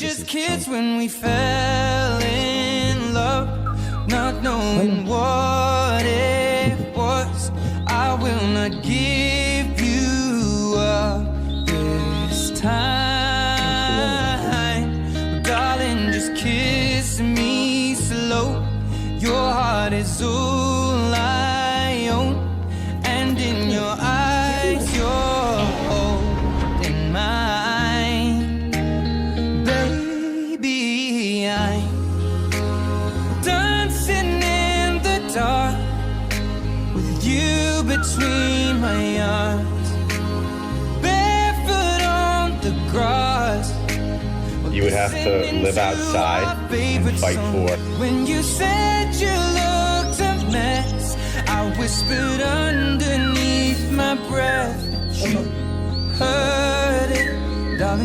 just kids when we fell in love, not knowing what it was. I will not give you up this time, but darling, just kiss me slow. Your heart is all I own, and in your eyes you're holding mine. Baby, I'm dancing in the dark with you between my arms, barefoot on the grass. You would have to live outside and fight for. When you said you looked a mess, I whispered underneath my breath, but you heard it, darling.